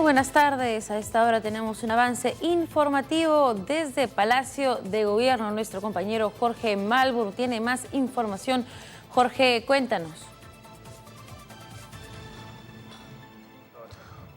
buenas tardes. A esta hora tenemos un avance informativo desde Palacio de Gobierno. Nuestro compañero Jorge Malbur tiene más información. Jorge, cuéntanos.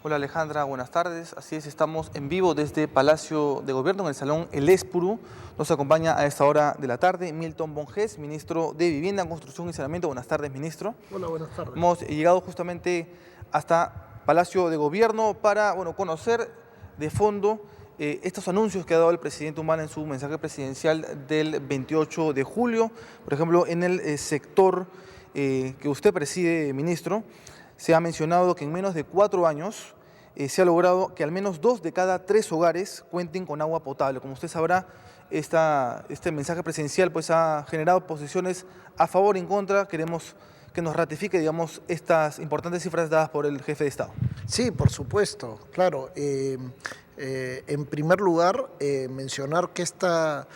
Hola Alejandra, buenas tardes. Así es, estamos en vivo desde Palacio de Gobierno en el Salón El Espuru. Nos acompaña a esta hora de la tarde Milton Bonges, ministro de Vivienda, Construcción y Saneamiento. Buenas tardes, ministro. Hola, buenas tardes. Hemos llegado justamente hasta Palacio de Gobierno para conocer de fondo estos anuncios que ha dado el presidente Humala en su mensaje presidencial del 28 de julio. Por ejemplo, en el sector que usted preside, ministro, se ha mencionado que en menos de 4 años se ha logrado que al menos 2 de cada 3 hogares cuenten con agua potable. Como usted sabrá, este mensaje presidencial pues, ha generado posiciones a favor y en contra. Queremos que nos ratifique, digamos, estas importantes cifras dadas por el jefe de Estado. Sí, por supuesto, claro. En primer lugar, mencionar que esta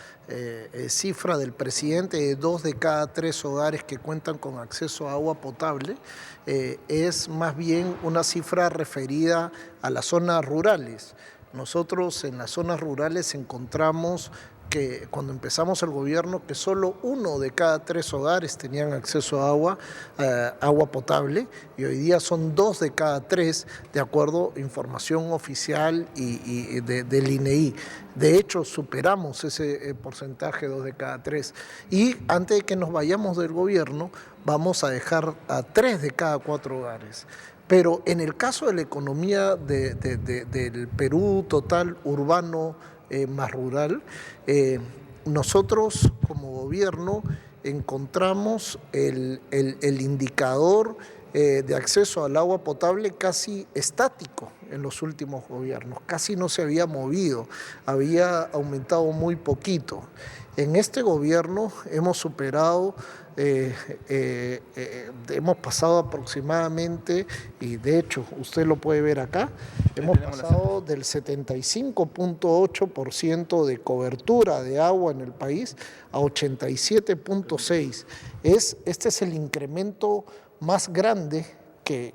cifra del presidente de 2 de cada 3 hogares que cuentan con acceso a agua potable es más bien una cifra referida a las zonas rurales. Nosotros en las zonas rurales encontramos que cuando empezamos el gobierno que solo 1 de cada 3 hogares tenían acceso a agua potable y hoy día son 2 de cada 3 de acuerdo a información oficial y del INEI. De hecho, superamos ese porcentaje 2 de cada 3 y antes de que nos vayamos del gobierno vamos a dejar a 3 de cada 4 hogares. Pero en el caso de la economía del Perú total urbano más rural, nosotros como gobierno encontramos el indicador de acceso al agua potable casi estático en los últimos gobiernos, casi no se había movido, había aumentado muy poquito. En este gobierno hemos superado, hemos pasado aproximadamente, y de hecho usted lo puede ver acá, hemos pasado del 75.8% de cobertura de agua en el país a 87.6%. Este es el incremento más grande que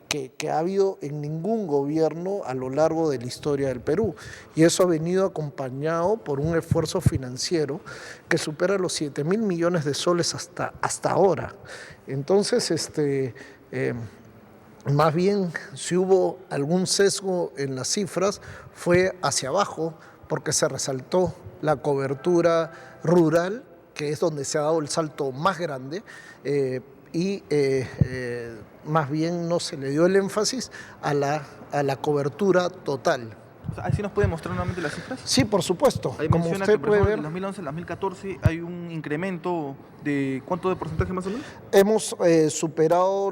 ha habido en ningún gobierno a lo largo de la historia del Perú. Y eso ha venido acompañado por un esfuerzo financiero que supera los 7.000 millones de soles hasta ahora. Entonces, más bien, si hubo algún sesgo en las cifras, fue hacia abajo, porque se resaltó la cobertura rural, que es donde se ha dado el salto más grande, más bien no se le dio el énfasis a la cobertura total. ¿Así nos puede mostrar nuevamente las cifras? Sí, por supuesto. Ahí como usted puede ver, en 2011 al 2014 hay un incremento de ¿cuánto de porcentaje más o menos? Hemos superado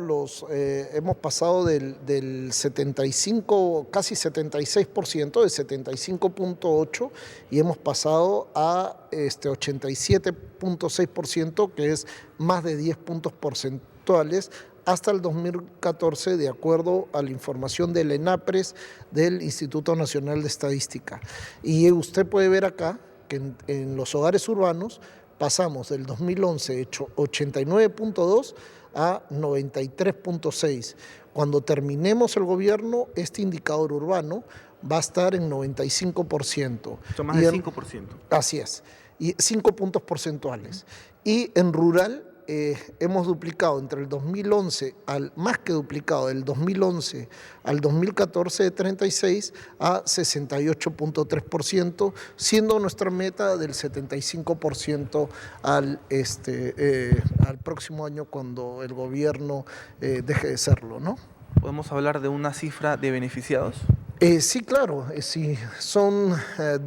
hemos pasado del 75, casi 76%, de 75.8%, y hemos pasado a 87.6%, que es más de 10 puntos porcentuales, hasta el 2014, de acuerdo a la información del ENAPRES, del Instituto Nacional de Estadística. Y usted puede ver acá que en los hogares urbanos pasamos del 2011 89.2 a 93.6. Cuando terminemos el gobierno, este indicador urbano va a estar en 95%. Son más de 5%. Así es, y 5 puntos porcentuales. Y en rural, hemos duplicado entre el 2011, más que duplicado, del 2011 al 2014 de 36 a 68.3%, siendo nuestra meta del 75% al próximo año cuando el gobierno deje de serlo, ¿no? ¿Podemos hablar de una cifra de beneficiados? Sí, claro, sí, son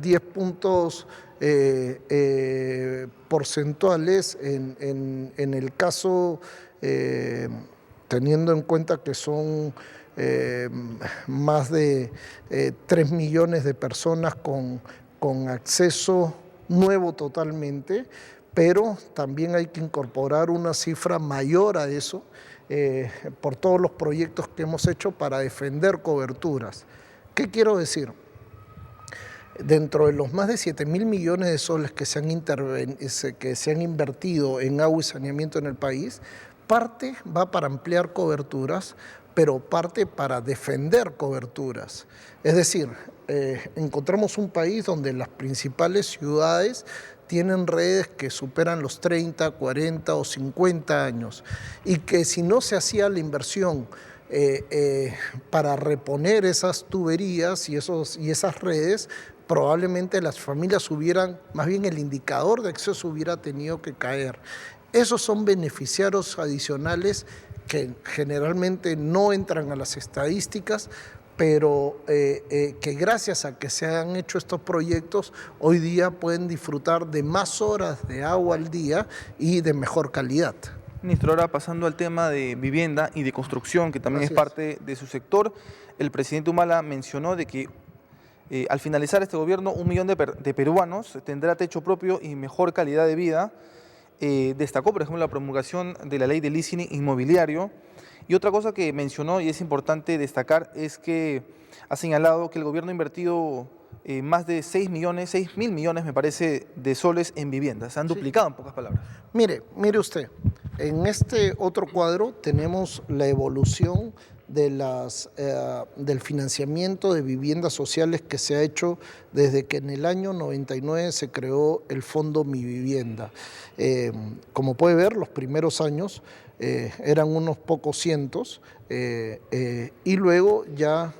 10 puntos porcentuales en el caso, teniendo en cuenta que son más de 3 millones de personas con acceso nuevo totalmente, pero también hay que incorporar una cifra mayor a eso por todos los proyectos que hemos hecho para defender coberturas. ¿Qué quiero decir? Dentro de los más de 7.000 millones de soles que se han invertido en agua y saneamiento en el país, parte va para ampliar coberturas, pero parte para defender coberturas. Es decir, encontramos un país donde las principales ciudades tienen redes que superan los 30, 40 o 50 años y que si no se hacía la inversión para reponer esas tuberías y esas redes, probablemente las familias más bien el indicador de acceso hubiera tenido que caer. Esos son beneficiarios adicionales que generalmente no entran a las estadísticas, pero que gracias a que se han hecho estos proyectos, hoy día pueden disfrutar de más horas de agua al día y de mejor calidad. Ministro, ahora pasando al tema de vivienda y de construcción, que también es parte de su sector, el presidente Humala mencionó de que al finalizar este gobierno, 1 millón de peruanos tendrá techo propio y mejor calidad de vida. Destacó, por ejemplo, la promulgación de la ley de leasing inmobiliario. Y otra cosa que mencionó y es importante destacar es que ha señalado que el gobierno ha invertido más de 6.000 millones, me parece, de soles en viviendas. Se han duplicado, en pocas palabras. Mire usted, en este otro cuadro tenemos la evolución del financiamiento de viviendas sociales que se ha hecho desde que en el año 99 se creó el Fondo Mi Vivienda. Como puede ver, los primeros años eran unos pocos cientos y luego ya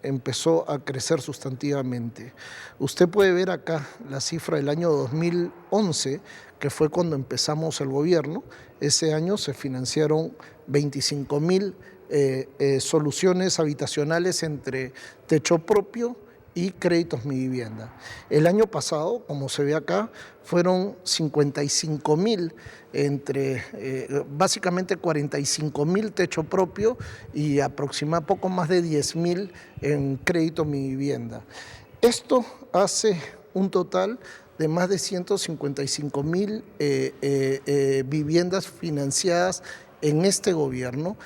empezó a crecer sustantivamente. Usted puede ver acá la cifra del año 2011, que fue cuando empezamos el gobierno. Ese año se financiaron 25.000 soluciones habitacionales entre techo propio y créditos Mi Vivienda. El año pasado, como se ve acá, fueron 55.000 entre básicamente 45.000 techo propio y aproximadamente poco más de 10.000 en crédito Mi Vivienda. Esto hace un total de más de 155.000 viviendas financiadas en este gobierno,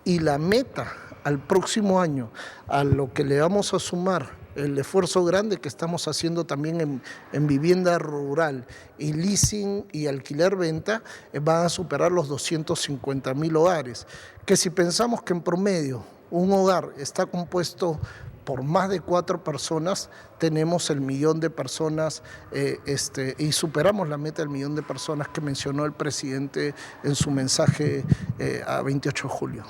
y la meta al próximo año, a lo que le vamos a sumar el esfuerzo grande que estamos haciendo también en vivienda rural y leasing y alquiler-venta, van a superar los 250.000 hogares, que si pensamos que en promedio un hogar está compuesto por más de 4 personas, tenemos el 1 millón de personas y superamos la meta del 1 millón de personas que mencionó el presidente en su mensaje a 28 de julio.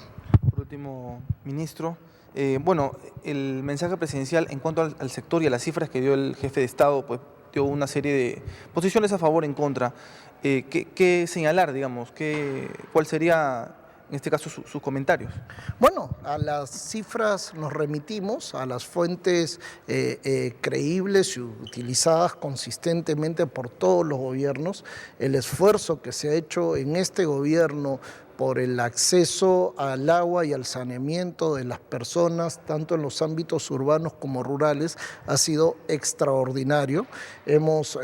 Por último, ministro, el mensaje presidencial en cuanto al sector y a las cifras que dio el jefe de Estado, pues dio una serie de posiciones a favor, en contra. ¿Qué señalar, digamos? ¿Cuál sería, en este caso, sus comentarios? Bueno, a las cifras nos remitimos, a las fuentes creíbles y utilizadas consistentemente por todos los gobiernos. El esfuerzo que se ha hecho en este gobierno por el acceso al agua y al saneamiento de las personas, tanto en los ámbitos urbanos como rurales, ha sido extraordinario. Hemos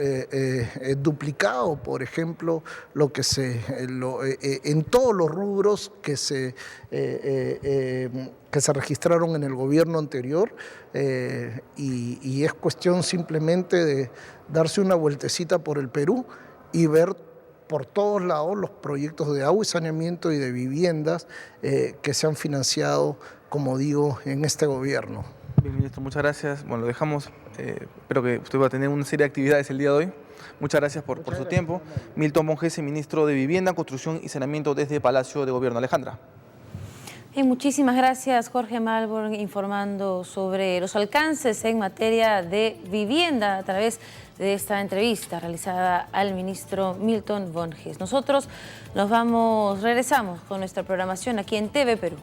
duplicado, por ejemplo, en todos los rubros que se registraron en el gobierno anterior, y es cuestión simplemente de darse una vueltecita por el Perú y ver por todos lados los proyectos de agua y saneamiento y de viviendas que se han financiado, como digo, en este gobierno. Bien, ministro, muchas gracias. Bueno, lo dejamos. Espero que usted va a tener una serie de actividades el día de hoy. Muchas gracias por su tiempo. Milton Monjese, ministro de Vivienda, Construcción y Saneamiento desde Palacio de Gobierno. Alejandra. Muchísimas gracias, Jorge Malborn, informando sobre los alcances en materia de vivienda a través de esta entrevista realizada al ministro Milton Monjese. Nosotros regresamos con nuestra programación aquí en TV Perú.